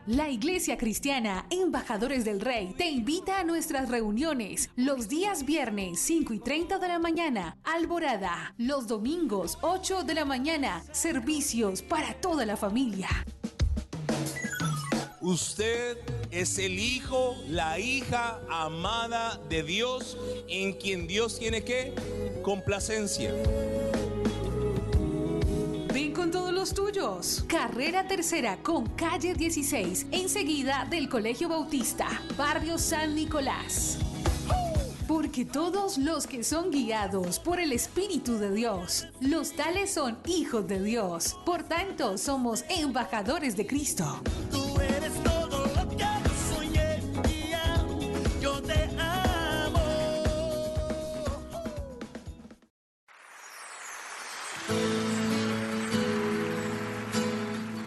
La Iglesia Cristiana Embajadores del Rey te invita a nuestras reuniones los días viernes 5:30 de la mañana, Alborada, los domingos 8 de la mañana, servicios para toda la familia. Usted es el hijo, la hija amada de Dios, en quien Dios tiene ¿qué? Complacencia. Ven con todos los tuyos. Carrera Tercera con calle 16, enseguida del Colegio Bautista, barrio San Nicolás. Porque todos los que son guiados por el Espíritu de Dios, los tales son hijos de Dios. Por tanto, somos embajadores de Cristo. Tú eres todo lo que soñé, yo te amo.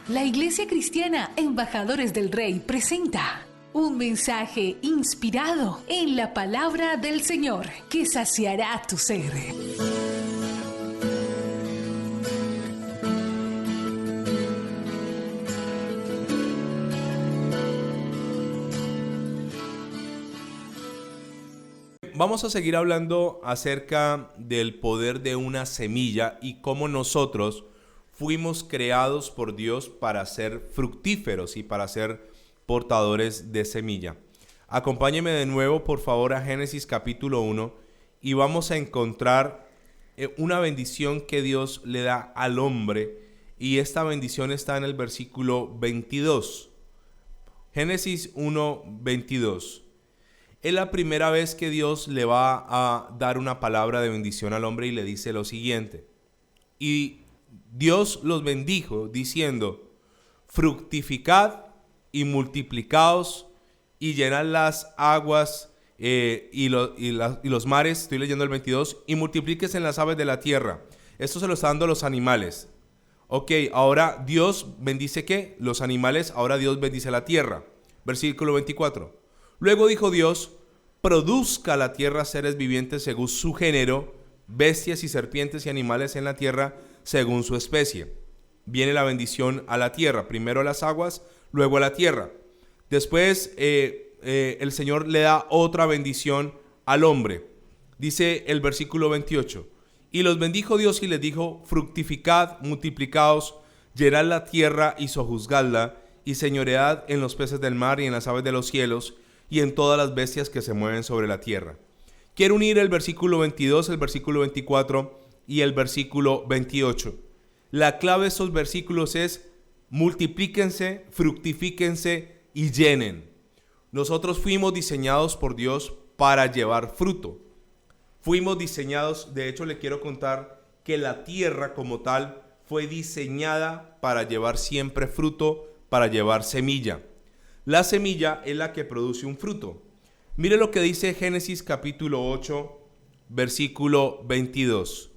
La Iglesia Cristiana Embajadores del Rey presenta un mensaje inspirado en la palabra del Señor que saciará tu ser. Vamos a seguir hablando acerca del poder de una semilla y cómo nosotros fuimos creados por Dios para ser fructíferos y para ser portadores de semilla. Acompáñeme de nuevo, por favor, a Génesis capítulo 1 y vamos a encontrar una bendición que Dios le da al hombre, y esta bendición está en el versículo 22. Génesis 1, 22. Es la primera vez que Dios le va a dar una palabra de bendición al hombre y le dice lo siguiente: y Dios los bendijo diciendo: fructificad y multiplicaos y llenad las aguas y los mares. Estoy leyendo el 22. Y multiplíquese en las aves de la tierra. Esto se lo está dando a los animales. Ok, ahora Dios bendice ¿qué? Los animales. Ahora Dios bendice la tierra. Versículo 24. Luego dijo Dios: produzca la tierra seres vivientes según su género, bestias y serpientes y animales en la tierra según su especie. Viene la bendición a la tierra, primero a las aguas, luego a la tierra. Después el Señor le da otra bendición al hombre. Dice el versículo 28. Y los bendijo Dios y les dijo: fructificad, multiplicaos, llenad la tierra y sojuzgadla, y señoread en los peces del mar y en las aves de los cielos y en todas las bestias que se mueven sobre la tierra. Quiero unir el versículo 22, el versículo 24 y el versículo 28. La clave de estos versículos es: multiplíquense, fructifíquense y llenen. Nosotros fuimos diseñados por Dios para llevar fruto. Fuimos diseñados, de hecho le quiero contar que la tierra como tal fue diseñada para llevar siempre fruto, para llevar semilla. La semilla es la que produce un fruto. Mire lo que dice Génesis capítulo 8, versículo 22.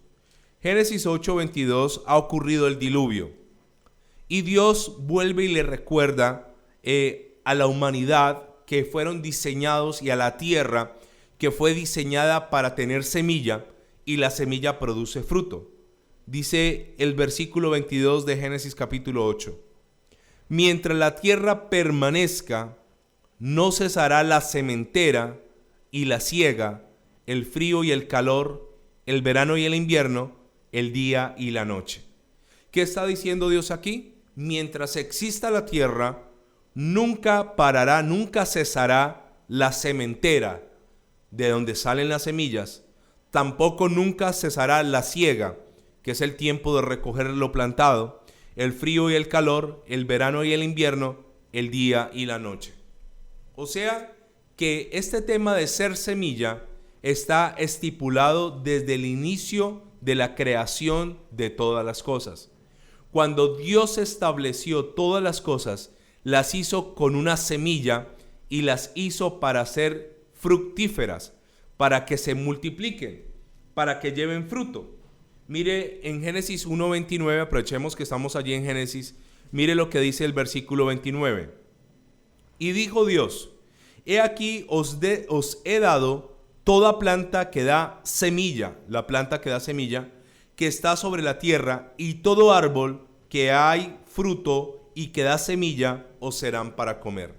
Génesis 8, 22, ha ocurrido el diluvio. Y Dios vuelve y le recuerda a la humanidad que fueron diseñados, y a la tierra que fue diseñada para tener semilla, y la semilla produce fruto. Dice el versículo 22 de Génesis capítulo 8. Mientras la tierra permanezca, no cesará la sementera y la siega, el frío y el calor, el verano y el invierno, el día y la noche. ¿Qué está diciendo Dios aquí? Mientras exista la tierra, nunca parará, nunca cesará la sementera de donde salen las semillas. Tampoco nunca cesará la siega, que es el tiempo de recoger lo plantado, el frío y el calor, el verano y el invierno, el día y la noche. O sea que este tema de ser semilla está estipulado desde el inicio de la creación de todas las cosas. Cuando Dios estableció todas las cosas, las hizo con una semilla y las hizo para ser fructíferas, para que se multipliquen, para que lleven fruto. Mire en Génesis 1:29, aprovechemos que estamos allí en Génesis, mire lo que dice el versículo 29. Y dijo Dios: he aquí os he dado toda planta que da semilla, la planta que da semilla, que está sobre la tierra, y todo árbol que hay fruto y que da semilla os serán para comer.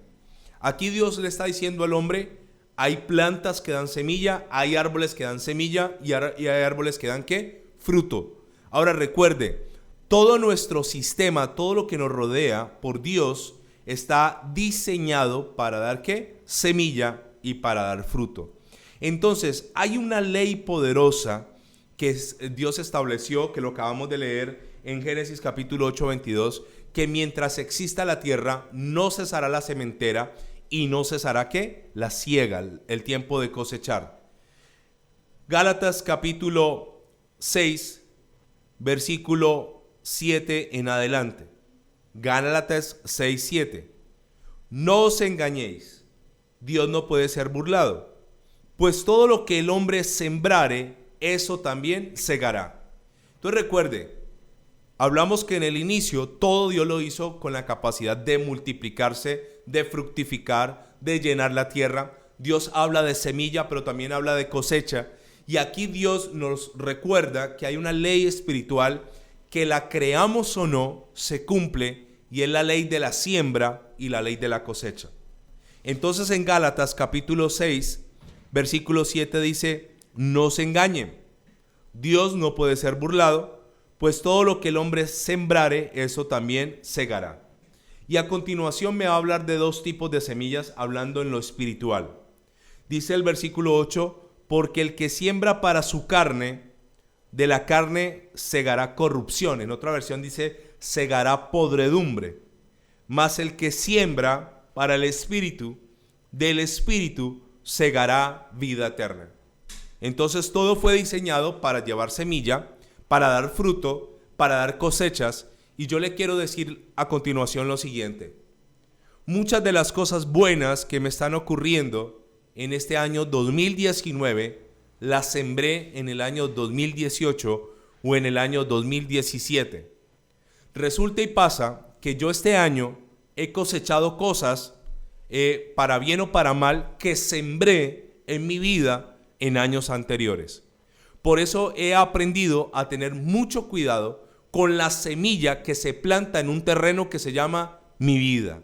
Aquí Dios le está diciendo al hombre, hay plantas que dan semilla, hay árboles que dan semilla y hay árboles que dan ¿qué? Fruto. Ahora recuerde, todo nuestro sistema, todo lo que nos rodea por Dios está diseñado para dar ¿qué? Semilla y para dar fruto. Entonces hay una ley poderosa que Dios estableció, que lo acabamos de leer en Génesis capítulo 8, 22, que mientras exista la tierra no cesará la sementera y no cesará ¿qué? La siega, el tiempo de cosechar. Gálatas capítulo 6, versículo 7 en adelante. Gálatas 6, 7. No os engañéis, Dios no puede ser burlado, pues todo lo que el hombre sembrare, eso también segará. Entonces recuerde, hablamos que en el inicio todo Dios lo hizo con la capacidad de multiplicarse, de fructificar, de llenar la tierra. Dios habla de semilla, pero también habla de cosecha. Y aquí Dios nos recuerda que hay una ley espiritual que la creamos o no, se cumple, y es la ley de la siembra y la ley de la cosecha. Entonces en Gálatas capítulo 6, versículo 7 dice, no se engañen, Dios no puede ser burlado, pues todo lo que el hombre sembrare, eso también segará. Y a continuación me va a hablar de dos tipos de semillas, hablando en lo espiritual. Dice el versículo 8, porque el que siembra para su carne, de la carne segará corrupción. En otra versión dice, segará podredumbre. Mas el que siembra para el espíritu, del espíritu segará vida eterna. Entonces todo fue diseñado para llevar semilla, para dar fruto, para dar cosechas. Y yo le quiero decir a continuación lo siguiente. Muchas de las cosas buenas que me están ocurriendo en este año 2019, las sembré en el año 2018 o en el año 2017. Resulta y pasa que yo este año he cosechado cosas, para bien o para mal, que sembré en mi vida en años anteriores. Por eso he aprendido a tener mucho cuidado con la semilla que se planta en un terreno que se llama mi vida.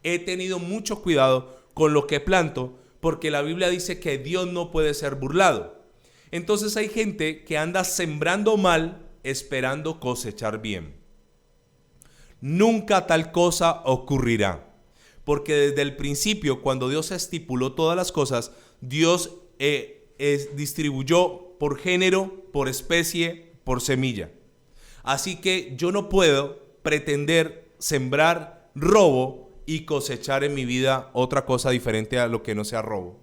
He tenido mucho cuidado con lo que planto, porque la Biblia dice que Dios no puede ser burlado. Entonces hay gente que anda sembrando mal esperando cosechar bien. Nunca tal cosa ocurrirá, porque desde el principio, cuando Dios estipuló todas las cosas, Dios distribuyó por género, por especie, por semilla. Así que yo no puedo pretender sembrar robo y cosechar en mi vida otra cosa diferente a lo que no sea robo.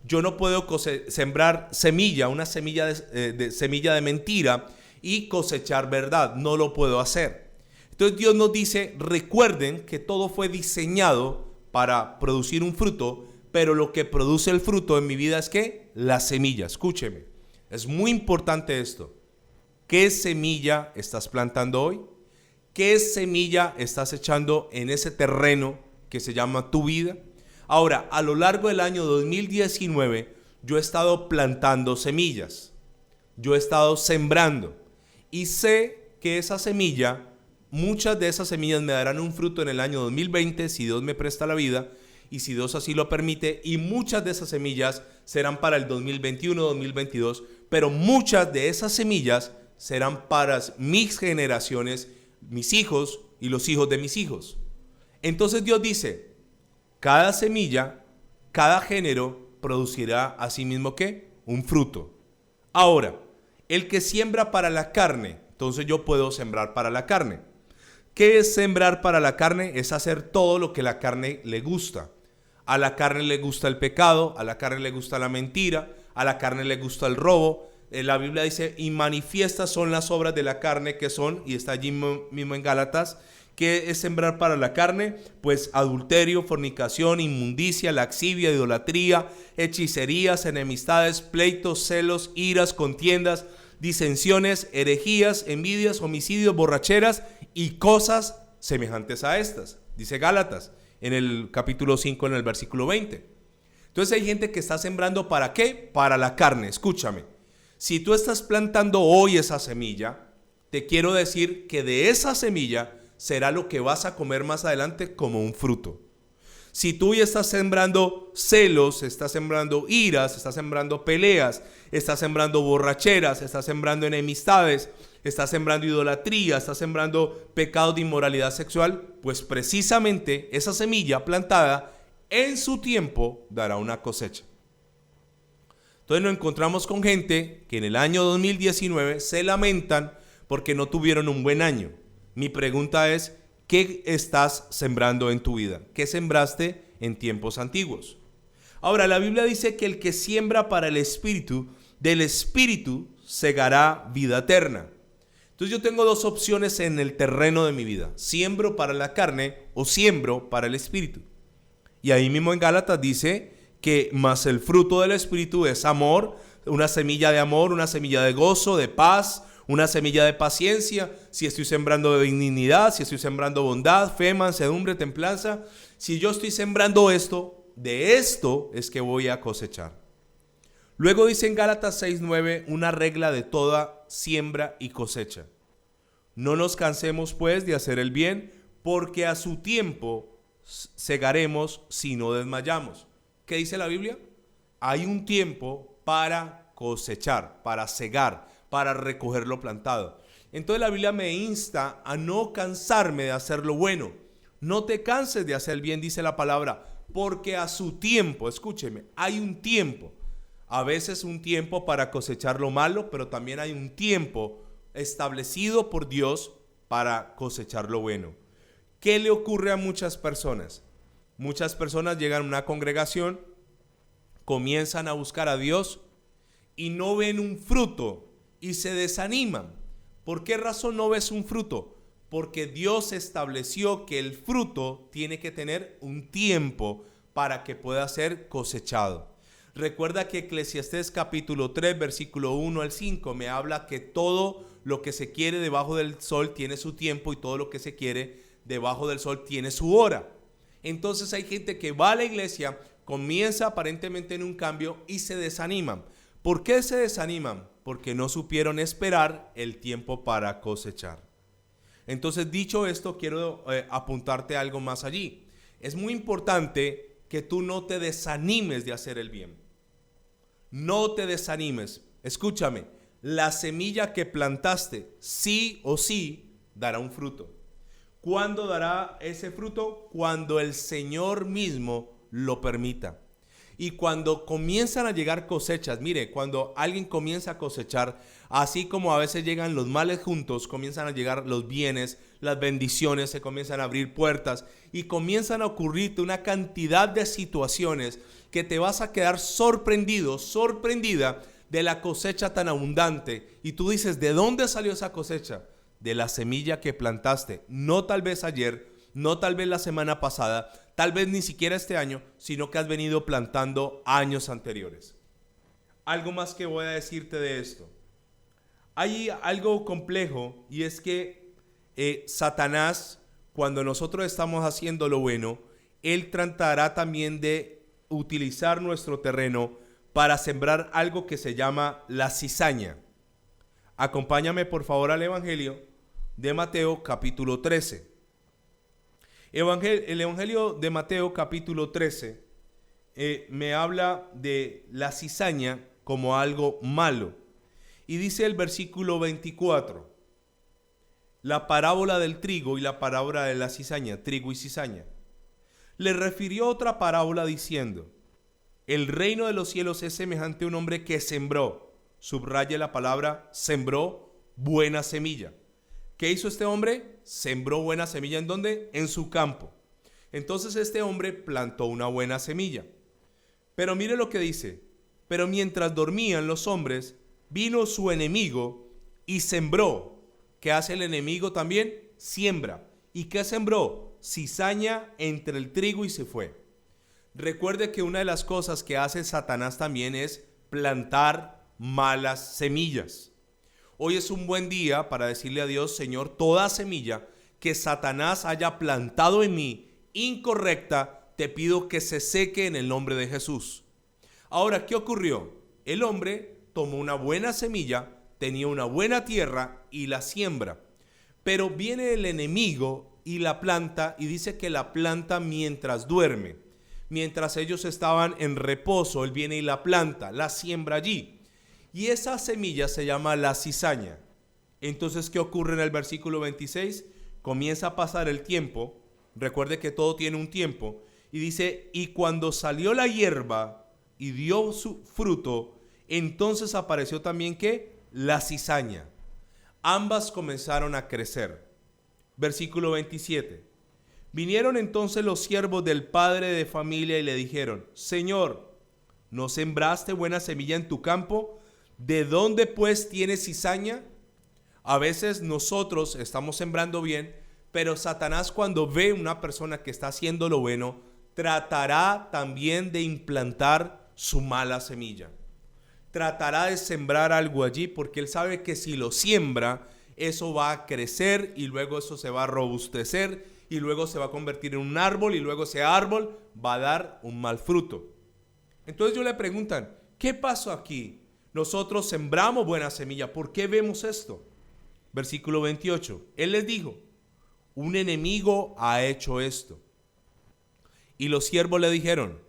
Yo no puedo sembrar semilla, una semilla semilla de mentira y cosechar verdad. No lo puedo hacer. Entonces Dios nos dice, recuerden que todo fue diseñado para producir un fruto, pero lo que produce el fruto en mi vida es ¿qué? La semilla. Escúcheme, es muy importante esto. ¿Qué semilla estás plantando hoy? ¿Qué semilla estás echando en ese terreno que se llama tu vida? Ahora, a lo largo del año 2019, yo he estado plantando semillas. Yo he estado sembrando. Y sé que esa semilla, muchas de esas semillas me darán un fruto en el año 2020, si Dios me presta la vida, y si Dios así lo permite. Y muchas de esas semillas serán para el 2021, 2022. Pero muchas de esas semillas serán para mis generaciones, mis hijos y los hijos de mis hijos. Entonces Dios dice, cada semilla, cada género producirá asimismo ¿qué? Un fruto. Ahora, el que siembra para la carne, entonces yo puedo sembrar para la carne. ¿Qué es sembrar para la carne? Es hacer todo lo que la carne le gusta. A la carne le gusta el pecado, a la carne le gusta la mentira, a la carne le gusta el robo. La Biblia dice, y manifiestas son las obras de la carne, que son, y está allí mismo en Gálatas, ¿qué es sembrar para la carne? Pues adulterio, fornicación, inmundicia, laxivia, idolatría, hechicerías, enemistades, pleitos, celos, iras, contiendas, disensiones, herejías, envidias, homicidios, borracheras y cosas semejantes a estas. Dice Gálatas en el capítulo 5, en el versículo 20. Entonces hay gente que está sembrando ¿para qué? Para la carne. Escúchame. Si tú estás plantando hoy esa semilla, te quiero decir que de esa semilla será lo que vas a comer más adelante como un fruto. Si tú ya estás sembrando celos, estás sembrando iras, estás sembrando peleas, estás sembrando borracheras, estás sembrando enemistades, estás sembrando idolatría, estás sembrando pecados de inmoralidad sexual, pues precisamente esa semilla plantada en su tiempo dará una cosecha. Entonces nos encontramos con gente que en el año 2019 se lamentan porque no tuvieron un buen año. Mi pregunta es, ¿qué estás sembrando en tu vida? ¿Qué sembraste en tiempos antiguos? Ahora, la Biblia dice que el que siembra para el Espíritu, del Espíritu segará vida eterna. Entonces yo tengo dos opciones en el terreno de mi vida. Siembro para la carne o siembro para el Espíritu. Y ahí mismo en Gálatas dice que más el fruto del Espíritu es amor, una semilla de amor, una semilla de gozo, de paz, una semilla de paciencia. Si estoy sembrando benignidad, si estoy sembrando bondad, fe, mansedumbre, templanza, si yo estoy sembrando esto, de esto es que voy a cosechar. Luego dice en Gálatas 6:9 una regla de toda siembra y cosecha. No nos cansemos pues de hacer el bien, porque a su tiempo segaremos si no desmayamos. ¿Qué dice la Biblia? Hay un tiempo para cosechar, para segar, para recoger lo plantado. Entonces la Biblia me insta a no cansarme de hacer lo bueno. No te canses de hacer el bien, dice la palabra, porque a su tiempo, escúcheme, hay un tiempo. A veces un tiempo para cosechar lo malo, pero también hay un tiempo establecido por Dios para cosechar lo bueno. ¿Qué le ocurre a muchas personas? Muchas personas llegan a una congregación, comienzan a buscar a Dios y no ven un fruto y se desaniman. ¿Por qué razón no ves un fruto? Porque Dios estableció que el fruto tiene que tener un tiempo para que pueda ser cosechado. Recuerda que Eclesiastés capítulo 3, versículo 1 al 5 me habla que todo lo que se quiere debajo del sol tiene su tiempo y todo lo que se quiere debajo del sol tiene su hora. Entonces hay gente que va a la iglesia, comienza aparentemente en un cambio y se desaniman. ¿Por qué se desaniman? Porque no supieron esperar el tiempo para cosechar. Entonces, dicho esto, quiero apuntarte algo más allí. Es muy importante que tú no te desanimes de hacer el bien. No te desanimes. Escúchame, la semilla que plantaste, sí o sí, dará un fruto. ¿Cuándo dará ese fruto? Cuando el Señor mismo lo permita. Y cuando comienzan a llegar cosechas, mire, cuando alguien comienza a cosechar, así como a veces llegan los males juntos, comienzan a llegar los bienes, las bendiciones, se comienzan a abrir puertas y comienzan a ocurrirte una cantidad de situaciones que te vas a quedar sorprendido, sorprendida de la cosecha tan abundante. Y tú dices, ¿de dónde salió esa cosecha? De la semilla que plantaste, no tal vez ayer, no tal vez la semana pasada, tal vez ni siquiera este año, sino que has venido plantando años anteriores. Algo más que voy a decirte de esto. Hay algo complejo y es que Satanás, cuando nosotros estamos haciendo lo bueno, él tratará también de utilizar nuestro terreno para sembrar algo que se llama la cizaña. Acompáñame por favor al Evangelio de Mateo capítulo 13. El Evangelio de Mateo capítulo 13 me habla de la cizaña como algo malo. Y dice el versículo 24, la parábola del trigo y la parábola de la cizaña, trigo y cizaña. Le refirió otra parábola diciendo, el reino de los cielos es semejante a un hombre que sembró, subraye la palabra, sembró buena semilla. ¿Qué hizo este hombre? Sembró buena semilla. ¿En dónde? En su campo. Entonces este hombre plantó una buena semilla. Pero mire lo que dice. Pero mientras dormían los hombres, vino su enemigo y sembró. ¿Qué hace el enemigo también? Siembra. ¿Y qué sembró? Cizaña entre el trigo y se fue. Recuerde que una de las cosas que hace Satanás también es plantar malas semillas. Hoy es un buen día para decirle a Dios, Señor, toda semilla que Satanás haya plantado en mí incorrecta, te pido que se seque en el nombre de Jesús. Ahora, ¿qué ocurrió? El hombre tomó una buena semilla, tenía una buena tierra y la siembra. Pero viene el enemigo y la planta, y dice que la planta mientras duerme, mientras ellos estaban en reposo, él viene y la planta, la siembra allí. Y esa semilla se llama la cizaña. Entonces, ¿qué ocurre en el versículo 26? Comienza a pasar el tiempo, recuerde que todo tiene un tiempo, y dice, y cuando salió la hierba y dio su fruto, entonces apareció también, ¿qué? La cizaña. Ambas comenzaron a crecer. Versículo 27. Vinieron entonces los siervos del padre de familia y le dijeron, Señor, ¿no sembraste buena semilla en tu campo? ¿De dónde pues tienes cizaña? A veces nosotros estamos sembrando bien, pero Satanás, cuando ve una persona que está haciendo lo bueno, tratará también de implantar su mala semilla. Tratará de sembrar algo allí porque él sabe que si lo siembra, eso va a crecer y luego eso se va a robustecer y luego se va a convertir en un árbol y luego ese árbol va a dar un mal fruto. Entonces ellos le preguntan, ¿qué pasó aquí? Nosotros sembramos buena semilla, ¿por qué vemos esto? Versículo 28, él les dijo, un enemigo ha hecho esto. Y los siervos le dijeron,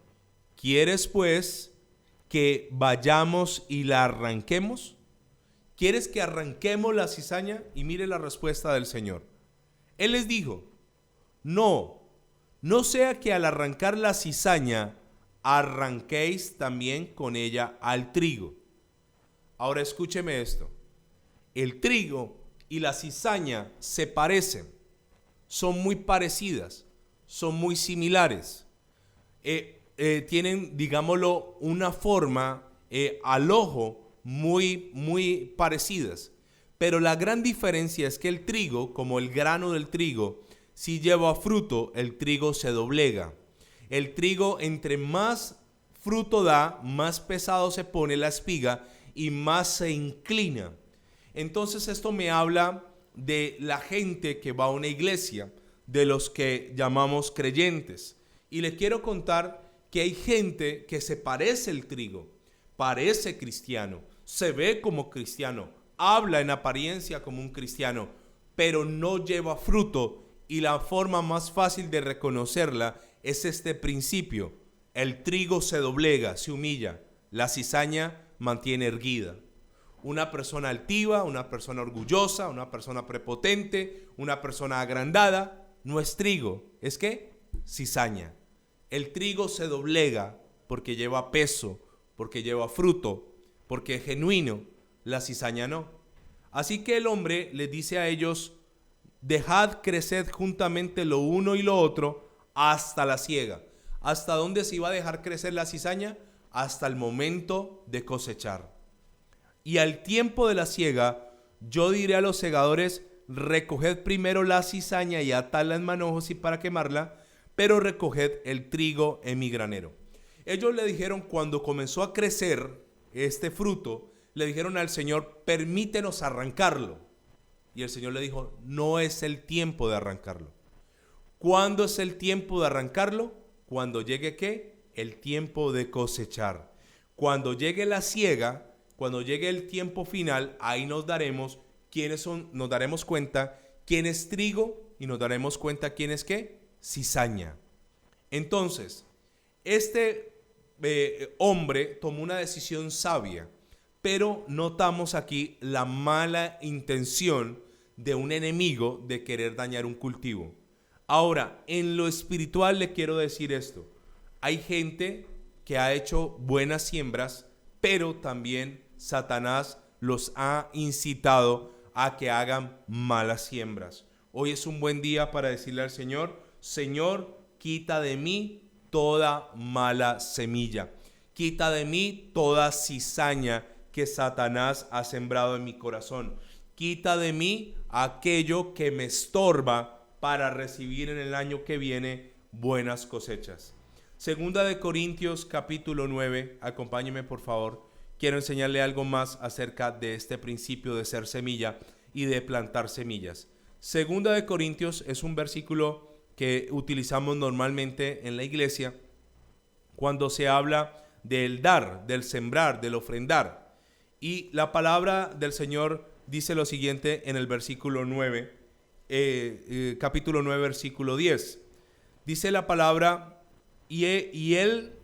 ¿quieres pues que vayamos y la arranquemos? ¿Quieres que arranquemos la cizaña? Y mire la respuesta del Señor. Él les dijo, no sea que al arrancar la cizaña, arranquéis también con ella al trigo. Ahora escúcheme esto. El trigo y la cizaña se parecen, son muy parecidas, son muy similares. Tienen, digámoslo, una forma al ojo muy parecidas. Pero la gran diferencia es que el trigo, como el grano del trigo, si lleva fruto, el trigo se doblega. El trigo, entre más fruto da, más pesado se pone la espiga y más se inclina. Entonces esto me habla de la gente que va a una iglesia, de los que llamamos creyentes. Y les quiero contar que hay gente que se parece al trigo, parece cristiano, se ve como cristiano, habla en apariencia como un cristiano, pero no lleva fruto. Y la forma más fácil de reconocerla es este principio. El trigo se doblega, se humilla, la cizaña mantiene erguida. Una persona altiva, una persona orgullosa, una persona prepotente, una persona agrandada, no es trigo, ¿es qué? Cizaña. El trigo se doblega porque lleva peso, porque lleva fruto, porque es genuino. La cizaña no. Así que el hombre les dice a ellos, dejad crecer juntamente lo uno y lo otro hasta la siega. ¿Hasta dónde se iba a dejar crecer la cizaña? Hasta el momento de cosechar. Y al tiempo de la siega, yo diré a los segadores, recoged primero la cizaña y atadla en manojos y para quemarla, pero recoged el trigo en mi granero. Ellos le dijeron, cuando comenzó a crecer este fruto, le dijeron al Señor, permítenos arrancarlo. Y el Señor le dijo, no es el tiempo de arrancarlo. ¿Cuándo es el tiempo de arrancarlo? Cuando llegue, ¿qué? El tiempo de cosechar. Cuando llegue la siega, cuando llegue el tiempo final, ahí nos daremos cuenta quién es trigo y nos daremos cuenta quién es qué, cizaña. Entonces, este hombre tomó una decisión sabia, pero notamos aquí la mala intención de un enemigo de querer dañar un cultivo. Ahora, en lo espiritual le quiero decir esto. Hay gente que ha hecho buenas siembras, pero también Satanás los ha incitado a que hagan malas siembras. Hoy es un buen día para decirle al Señor, Señor, quita de mí toda mala semilla. Quita de mí toda cizaña que Satanás ha sembrado en mi corazón. Quita de mí aquello que me estorba para recibir en el año que viene buenas cosechas. Segunda de Corintios capítulo 9, acompáñeme por favor. Quiero enseñarle algo más acerca de este principio de ser semilla y de plantar semillas. Segunda de Corintios es un versículo que utilizamos normalmente en la iglesia cuando se habla del dar, del sembrar, del ofrendar. Y la palabra del Señor dice lo siguiente en el versículo 9. capítulo 9, versículo 10. Dice la palabra, y él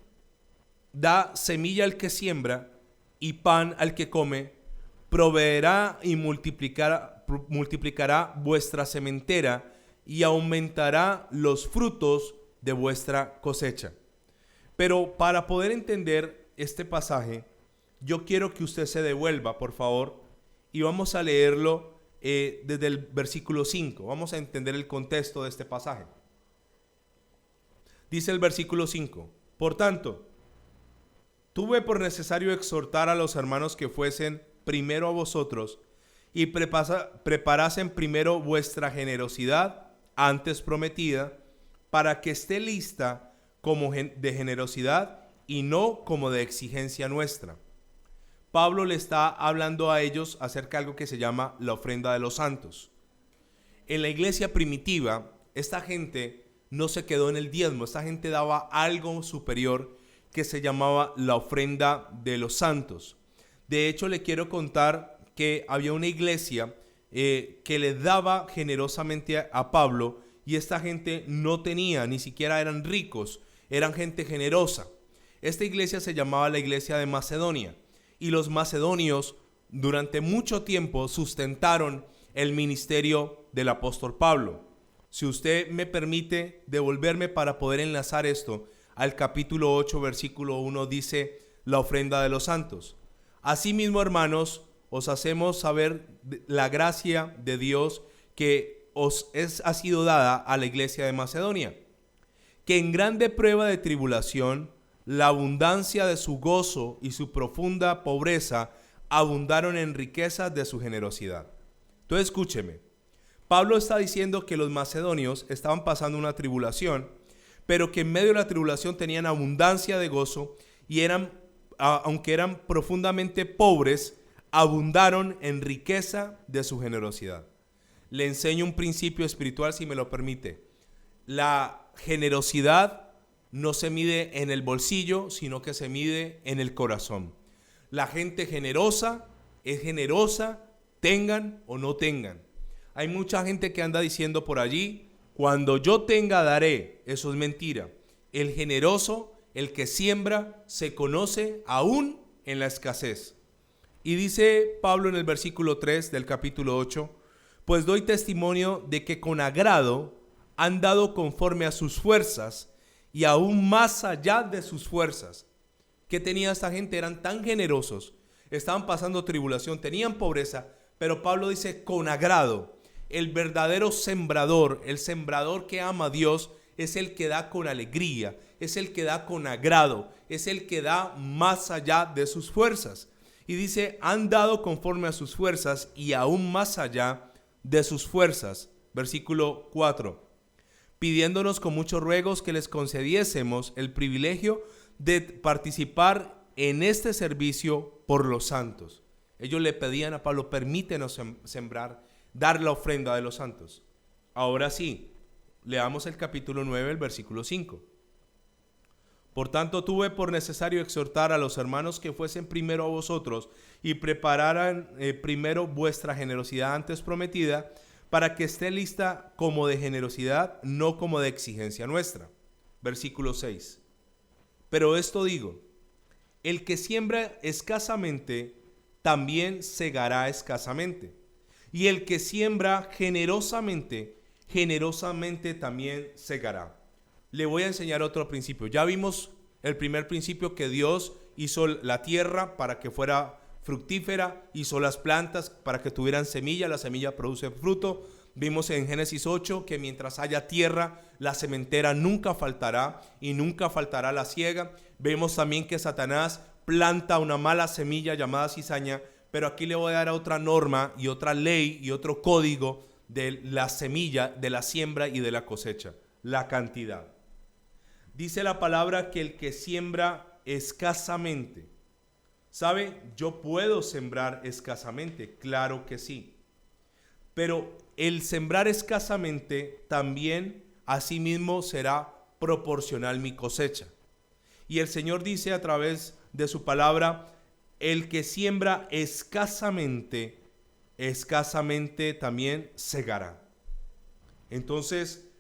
da semilla al que siembra y pan al que come, proveerá y multiplicará vuestra sementera y aumentará los frutos de vuestra cosecha. Pero para poder entender este pasaje, yo quiero que usted se devuelva, por favor, y vamos a leerlo desde el versículo 5. Vamos a entender el contexto de este pasaje. Dice el versículo 5: por tanto, tuve por necesario exhortar a los hermanos que fuesen primero a vosotros y preparasen primero vuestra generosidad antes prometida, para que esté lista como de generosidad y no como de exigencia nuestra. Pablo le está hablando a ellos acerca de algo que se llama la ofrenda de los santos. En la iglesia primitiva, esta gente no se quedó en el diezmo, esta gente daba algo superior que se llamaba la ofrenda de los santos. De hecho, le quiero contar que había una iglesia que le daba generosamente a Pablo, y esta gente no tenía, ni siquiera eran ricos, eran gente generosa. Esta iglesia se llamaba la iglesia de Macedonia, y los macedonios durante mucho tiempo sustentaron el ministerio del apóstol Pablo. Si usted me permite devolverme para poder enlazar esto al capítulo 8, versículo 1, dice la ofrenda de los santos. Asimismo, hermanos, os hacemos saber la gracia de Dios que ha sido dada a la iglesia de Macedonia, que en grande prueba de tribulación, la abundancia de su gozo y su profunda pobreza abundaron en riquezas de su generosidad. Entonces escúcheme, Pablo está diciendo que los macedonios estaban pasando una tribulación, pero que en medio de la tribulación tenían abundancia de gozo y aunque eran profundamente pobres, abundaron en riqueza de su generosidad. Le enseño un principio espiritual, si me lo permite. La generosidad no se mide en el bolsillo, sino que se mide en el corazón. La gente generosa es generosa, tengan o no tengan. Hay mucha gente que anda diciendo por allí, cuando yo tenga daré. Eso es mentira. El generoso, el que siembra, se conoce aún en la escasez. Y dice Pablo en el versículo 3 del capítulo 8, pues doy testimonio de que con agrado han dado conforme a sus fuerzas y aún más allá de sus fuerzas. ¿Qué tenía esta gente? Eran tan generosos, estaban pasando tribulación, tenían pobreza, pero Pablo dice con agrado. El verdadero sembrador, el sembrador que ama a Dios, es el que da con alegría, es el que da con agrado, es el que da más allá de sus fuerzas. Y dice, han dado conforme a sus fuerzas y aún más allá de sus fuerzas. Versículo 4. Pidiéndonos con muchos ruegos que les concediésemos el privilegio de participar en este servicio por los santos. Ellos le pedían a Pablo, permítenos sembrar, dar la ofrenda de los santos. Ahora sí, leamos el capítulo 9, el versículo 5. Por tanto, tuve por necesario exhortar a los hermanos que fuesen primero a vosotros y prepararan primero vuestra generosidad antes prometida, para que esté lista como de generosidad, no como de exigencia nuestra. Versículo 6. Pero esto digo, el que siembra escasamente, también segará escasamente. Y el que siembra generosamente, generosamente también segará. Le voy a enseñar otro principio. Ya vimos el primer principio, que Dios hizo la tierra para que fuera fructífera, hizo las plantas para que tuvieran semilla, la semilla produce fruto. Vimos en Génesis 8 que mientras haya tierra, la sementera nunca faltará y nunca faltará la siega. Vemos también que Satanás planta una mala semilla llamada cizaña, pero aquí le voy a dar otra norma y otra ley y otro código de la semilla, de la siembra y de la cosecha: la cantidad. Dice la palabra que el que siembra escasamente. ¿Sabe? Yo puedo sembrar escasamente, claro que sí. Pero el sembrar escasamente también asimismo será proporcional mi cosecha. Y el Señor dice a través de su palabra, el que siembra escasamente, escasamente también segará. Entonces,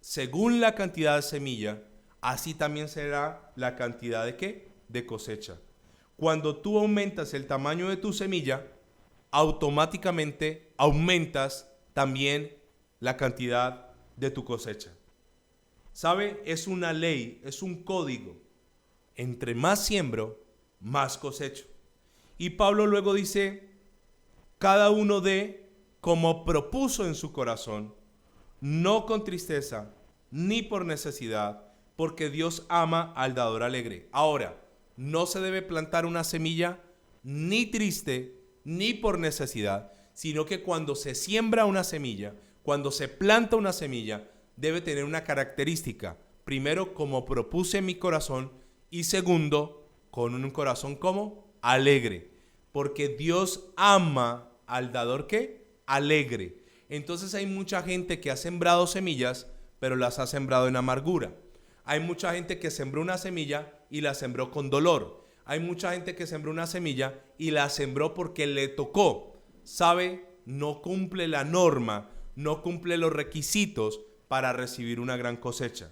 según la cantidad de semilla, así también será la cantidad de ¿qué? De cosecha. Cuando tú aumentas el tamaño de tu semilla, automáticamente aumentas también la cantidad de tu cosecha. ¿Sabe? Es una ley, es un código. Entre más siembro, más cosecho. Y Pablo luego dice, cada uno dé como propuso en su corazón, no con tristeza, ni por necesidad, porque Dios ama al dador alegre. Ahora, no se debe plantar una semilla ni triste, ni por necesidad, sino que cuando se siembra una semilla, cuando se planta una semilla, debe tener una característica. Primero, como propuse en mi corazón, y segundo, con un corazón como alegre, porque Dios ama al dador ¿qué? Alegre. Entonces hay mucha gente que ha sembrado semillas, pero las ha sembrado en amargura. Hay mucha gente que sembró una semilla y la sembró con dolor. Hay mucha gente que sembró una semilla y la sembró porque le tocó. ¿Sabe? No cumple la norma, no cumple los requisitos para recibir una gran cosecha.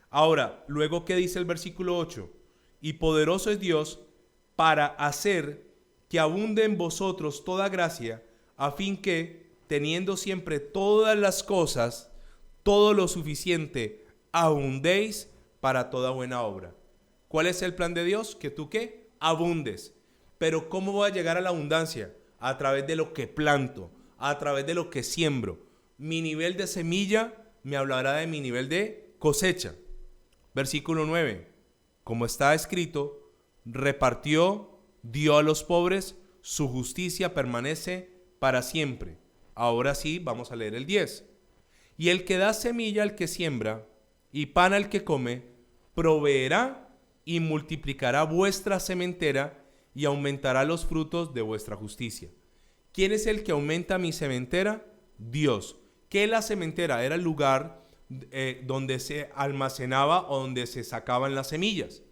Ahora, luego, ¿qué dice el versículo 8? Y poderoso es Dios para hacer que abunde en vosotros toda gracia, a fin que, teniendo siempre todas las cosas, todo lo suficiente, abundéis para toda buena obra. ¿Cuál es el plan de Dios? Que tú ¿qué? Abundes. Pero ¿cómo voy a llegar a la abundancia? A través de lo que planto, a través de lo que siembro. Mi nivel de semilla me hablará de mi nivel de cosecha. Versículo 9. Como está escrito, repartió, dio a los pobres, su justicia permanece para siempre. Ahora sí, vamos a leer el 10. Y el que da semilla al que siembra y pan al que come, proveerá y multiplicará vuestra sementera y aumentará los frutos de vuestra justicia. ¿Quién es el que aumenta mi sementera? Dios. ¿Qué es la sementera? Era el lugar donde se almacenaba o donde se sacaban las semillas.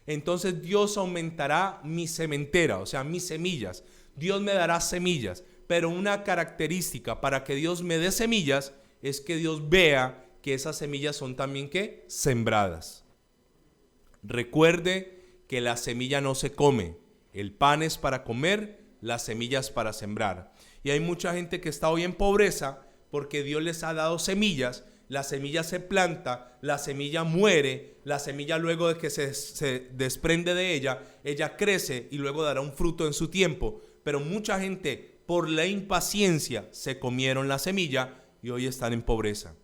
Entonces Dios aumentará mi sementera, o sea, mis semillas. Dios me dará semillas, pero una característica para que Dios me dé semillas es que Dios vea que esas semillas son también ¿qué? Sembradas. Recuerde que la semilla no se come, el pan es para comer, las semillas para sembrar. Y hay mucha gente que está hoy en pobreza porque Dios les ha dado semillas, la semilla se planta, la semilla muere, la semilla luego de que se desprende de ella, ella crece y luego dará un fruto en su tiempo. Pero mucha gente por la impaciencia se comieron la semilla y hoy están en pobreza.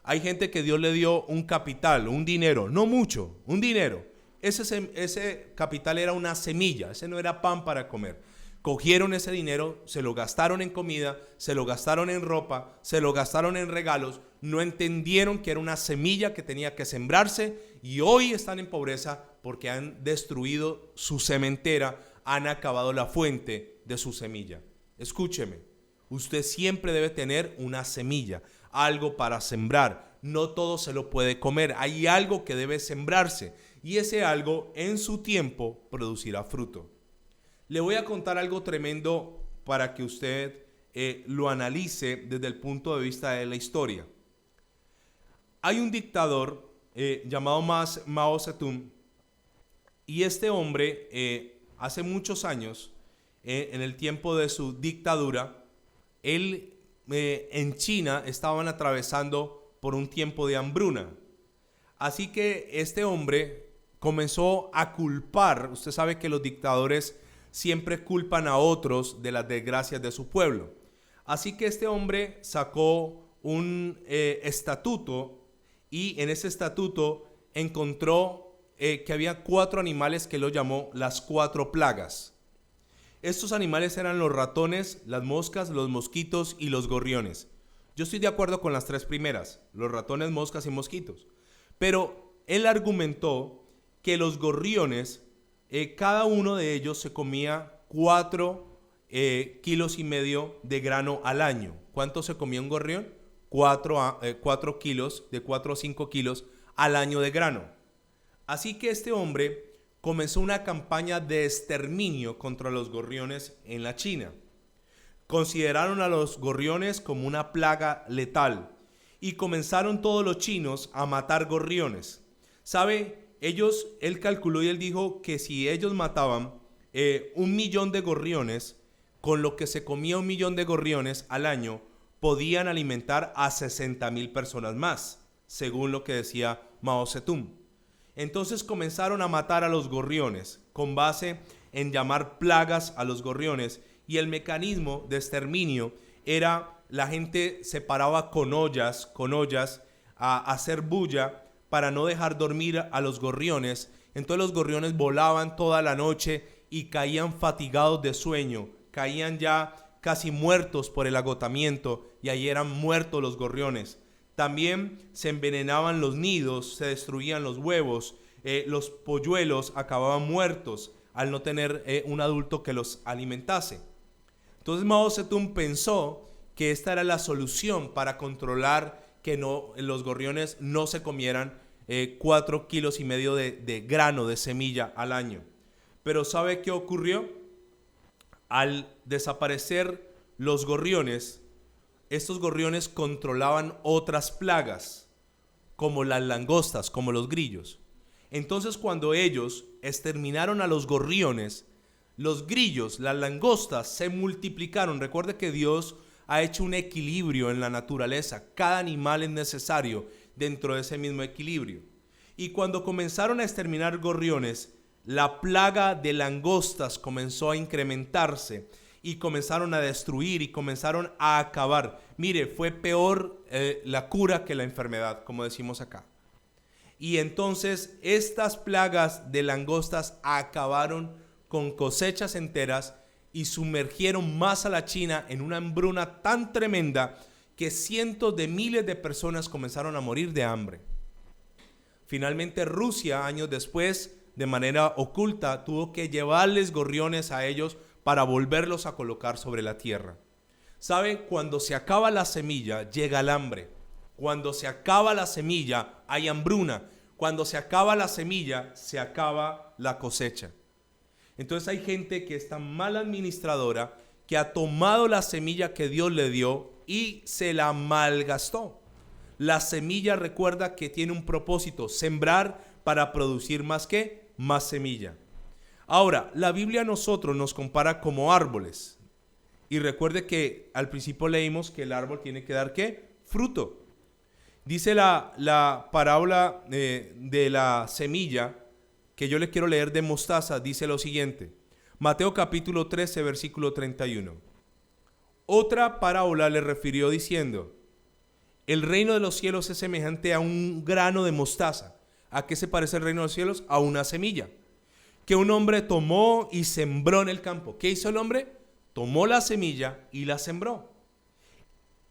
Hay gente que Dios le dio un capital, un dinero, no mucho, un dinero. Ese capital era una semilla, ese no era pan para comer. Cogieron ese dinero, se lo gastaron en comida, se lo gastaron en ropa, se lo gastaron en regalos, no entendieron que era una semilla que tenía que sembrarse y hoy están en pobreza porque han destruido su sementera, han acabado la fuente de su semilla. Escúcheme, usted siempre debe tener una semilla, algo para sembrar. No todo se lo puede comer, hay algo que debe sembrarse y ese algo en su tiempo producirá fruto. Le voy a contar algo tremendo para que usted lo analice desde el punto de vista de la historia. Hay un dictador llamado Mao Zedong y este hombre hace muchos años, en el tiempo de su dictadura, él en China estaban atravesando por un tiempo de hambruna. Así que este hombre comenzó a culpar, usted sabe que los dictadores siempre culpan a otros de las desgracias de su pueblo. Así que este hombre sacó un estatuto y en ese estatuto encontró que había 4 animales que lo llamó las 4 plagas. Estos animales eran los ratones, las moscas, los mosquitos y los gorriones. Yo estoy de acuerdo con las 3 primeras, los ratones, moscas y mosquitos. Pero él argumentó que los gorriones, cada uno de ellos se comía 4 kilos y medio de grano al año. ¿Cuánto se comía un gorrión? 4 kilos, de 4 a 5 kilos al año de grano. Así que este hombre comenzó una campaña de exterminio contra los gorriones en la China. Consideraron a los gorriones como una plaga letal y comenzaron todos los chinos a matar gorriones. ¿Sabe? Él calculó y él dijo que si ellos mataban 1.000.000 de gorriones, con lo que se comía 1.000.000 de gorriones al año, podían alimentar a 60.000 personas más, según lo que decía Mao Zedong. Entonces comenzaron a matar a los gorriones con base en llamar plagas a los gorriones, y el mecanismo de exterminio era la gente se paraba con ollas a hacer bulla para no dejar dormir a los gorriones. Entonces los gorriones volaban toda la noche y caían fatigados de sueño, caían ya casi muertos por el agotamiento, y ahí eran muertos los gorriones. También se envenenaban los nidos, se destruían los huevos, los polluelos acababan muertos al no tener un adulto que los alimentase. Entonces Mao Zedong pensó que esta era la solución para controlar que los gorriones no se comieran 4,5 kilos de grano, de semilla al año. Pero ¿sabe qué ocurrió? Al desaparecer los gorriones, estos gorriones controlaban otras plagas, como las langostas, como los grillos. Entonces, cuando ellos exterminaron a los gorriones, los grillos, las langostas, se multiplicaron. Recuerde que Dios ha hecho un equilibrio en la naturaleza. Cada animal es necesario dentro de ese mismo equilibrio. Y cuando comenzaron a exterminar gorriones, la plaga de langostas comenzó a incrementarse y comenzaron a destruir y comenzaron a acabar. Mire, fue peor la cura que la enfermedad, como decimos acá. Y entonces estas plagas de langostas acabaron con cosechas enteras y sumergieron más a la China en una hambruna tan tremenda que cientos de miles de personas comenzaron a morir de hambre. Finalmente Rusia, años después, de manera oculta, tuvo que llevarles gorriones a ellos para volverlos a colocar sobre la tierra. ¿Sabe? Cuando se acaba la semilla, llega el hambre. Cuando se acaba la semilla, hay hambruna. Cuando se acaba la semilla, se acaba la cosecha. Entonces hay gente que es tan mal administradora que ha tomado la semilla que Dios le dio y se la malgastó. La semilla, recuerda que tiene un propósito: sembrar para producir más semilla. Ahora, la Biblia a nosotros nos compara como árboles. Y recuerde que al principio leímos que el árbol tiene que dar fruto. Dice la parábola de la semilla, que yo le quiero leer de mostaza, dice lo siguiente. Mateo capítulo 13, versículo 31. Otra parábola le refirió diciendo: el reino de los cielos es semejante a un grano de mostaza. ¿A qué se parece el reino de los cielos? A una semilla que un hombre tomó y sembró en el campo. ¿Qué hizo el hombre? Tomó la semilla y la sembró.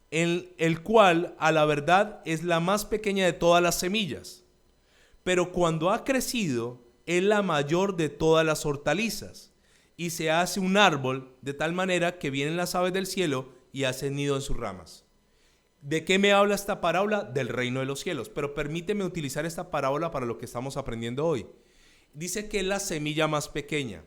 El cual, a la verdad, es la más pequeña de todas las semillas. Pero cuando ha crecido, es la mayor de todas las hortalizas. Y se hace un árbol de tal manera que vienen las aves del cielo y hacen nido en sus ramas. ¿De qué me habla esta parábola? Del reino de los cielos. Pero permíteme utilizar esta parábola para lo que estamos aprendiendo hoy. Dice que es la semilla más pequeña.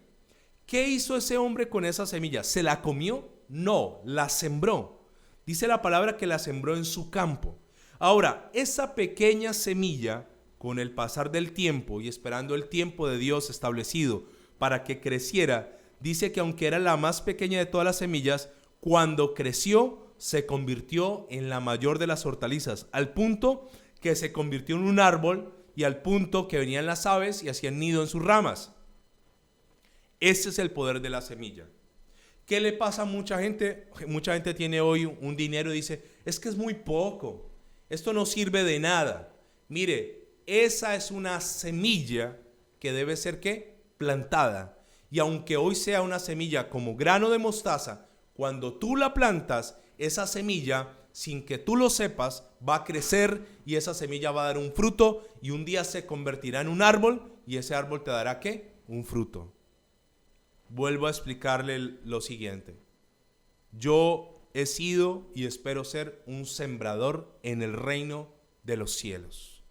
¿Qué hizo ese hombre con esa semilla? ¿Se la comió? No, la sembró. Dice la palabra que la sembró en su campo. Ahora, esa pequeña semilla, con el pasar del tiempo y esperando el tiempo de Dios establecido para que creciera, dice que aunque era la más pequeña de todas las semillas, cuando creció se convirtió en la mayor de las hortalizas, al punto que se convirtió en un árbol y al punto que venían las aves y hacían nido en sus ramas. Ese es el poder de la semilla. ¿Qué le pasa a mucha gente? Mucha gente tiene hoy un dinero y dice: es que es muy poco, esto no sirve de nada. Mire, esa es una semilla que debe ser plantada. Y aunque hoy sea una semilla como grano de mostaza, cuando tú la plantas, esa semilla, sin que tú lo sepas, va a crecer y esa semilla va a dar un fruto y un día se convertirá en un árbol y ese árbol te dará un fruto. Vuelvo a explicarle lo siguiente. Yo he sido y espero ser un sembrador en el reino de los cielos.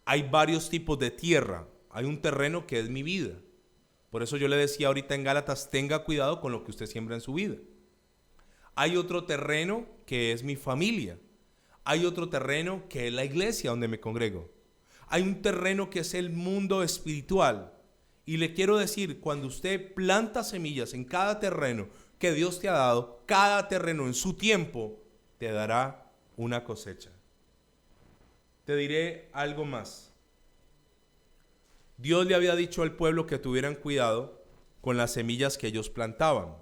Hay varios tipos de tierra. Hay un terreno que es mi vida. Por eso yo le decía ahorita en Gálatas: tenga cuidado con lo que usted siembra en su vida. Hay otro terreno que es mi familia. Hay otro terreno que es la iglesia donde me congrego. Hay un terreno que es el mundo espiritual. Y le quiero decir, cuando usted planta semillas en cada terreno que Dios te ha dado, cada terreno en su tiempo te dará una cosecha. Te diré algo más. Dios le había dicho al pueblo que tuvieran cuidado con las semillas que ellos plantaban.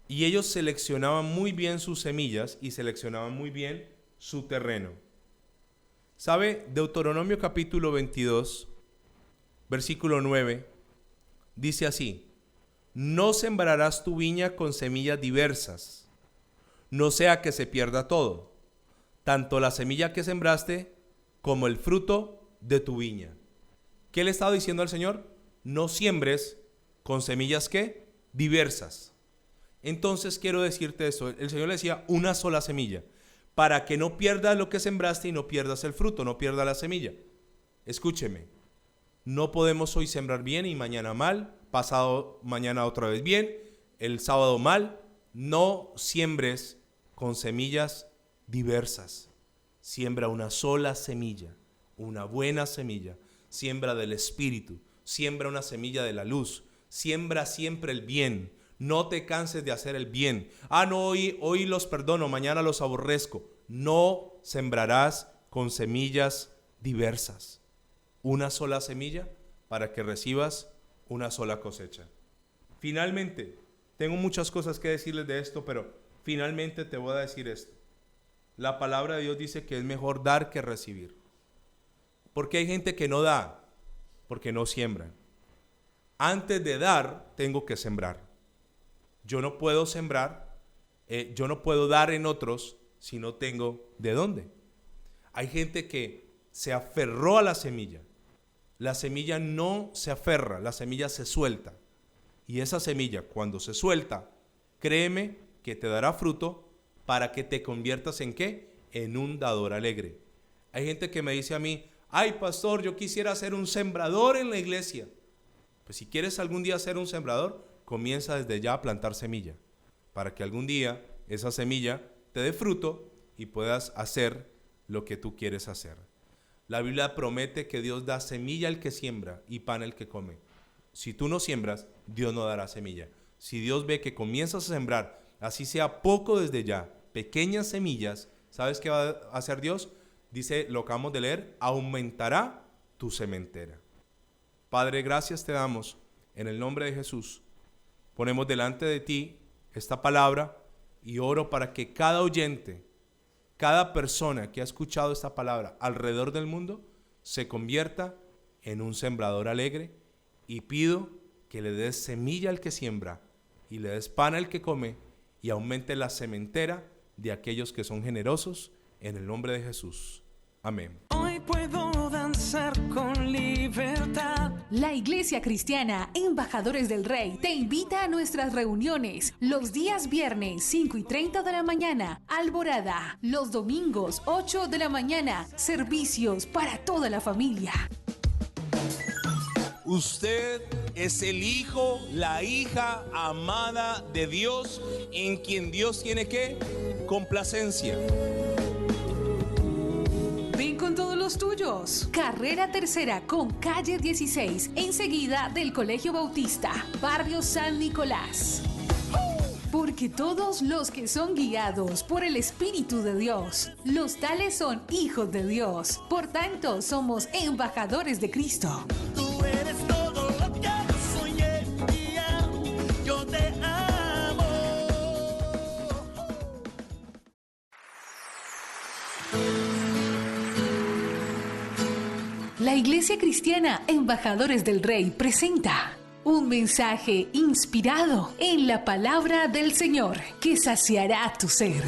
Y ellos seleccionaban muy bien sus semillas y seleccionaban muy bien su terreno. ¿Sabe? Deuteronomio capítulo 22, versículo 9, dice así: no sembrarás tu viña con semillas diversas, no sea que se pierda todo, tanto la semilla que sembraste como el fruto de tu viña. ¿Qué le estaba diciendo al Señor? No siembres con semillas ¿qué? Diversas. Entonces quiero decirte esto, el Señor le decía una sola semilla, para que no pierdas lo que sembraste y no pierdas el fruto, no pierdas la semilla. Escúcheme, no podemos hoy sembrar bien y mañana mal, pasado mañana otra vez bien, el sábado mal. No siembres con semillas diversas, siembra una sola semilla, una buena semilla, siembra del Espíritu, siembra una semilla de la luz, siembra siempre el bien. No te canses de hacer el bien. No, hoy los perdono, mañana los aborrezco. No sembrarás con semillas diversas. Una sola semilla para que recibas una sola cosecha. Finalmente, tengo muchas cosas que decirles de esto, pero finalmente te voy a decir esto. La palabra de Dios dice que es mejor dar que recibir. Porque hay gente que no da, porque no siembra. Antes de dar, tengo que sembrar. Yo no puedo sembrar, yo no puedo dar en otros si no tengo de dónde. Hay gente que se aferró a la semilla. La semilla no se aferra, la semilla se suelta. Y esa semilla, cuando se suelta, créeme que te dará fruto para que te conviertas en ¿qué? En un dador alegre. Hay gente que me dice a mí: ay, pastor, yo quisiera ser un sembrador en la iglesia. Pues si quieres algún día ser un sembrador, comienza desde ya a plantar semilla, para que algún día esa semilla te dé fruto y puedas hacer lo que tú quieres hacer. La Biblia promete que Dios da semilla al que siembra y pan al que come. Si tú no siembras, Dios no dará semilla. Si Dios ve que comienzas a sembrar, así sea poco desde ya, pequeñas semillas, ¿sabes qué va a hacer Dios? Dice, lo acabamos de leer, aumentará tu sementera. Padre, gracias te damos en el nombre de Jesús. Ponemos delante de ti esta palabra y oro para que cada oyente, cada persona que ha escuchado esta palabra alrededor del mundo se convierta en un sembrador alegre, y pido que le des semilla al que siembra y le des pan al que come y aumente la sementera de aquellos que son generosos en el nombre de Jesús. Amén. Hoy puedo danzar con libertad. La Iglesia Cristiana Embajadores del Rey te invita a nuestras reuniones los días viernes 5:30 de la mañana, Alborada, los domingos 8 de la mañana, servicios para toda la familia. Usted es el hijo, la hija amada de Dios, en quien Dios tiene ¿qué? Complacencia. Ven con todos los tuyos. Carrera Tercera con calle 16, enseguida del Colegio Bautista, barrio San Nicolás. Porque todos los que son guiados por el Espíritu de Dios, los tales son hijos de Dios. Por tanto, somos embajadores de Cristo. Tú eres todo lo que yo soñé, yo te amo. La Iglesia Cristiana Embajadores del Rey presenta un mensaje inspirado en la palabra del Señor que saciará tu ser.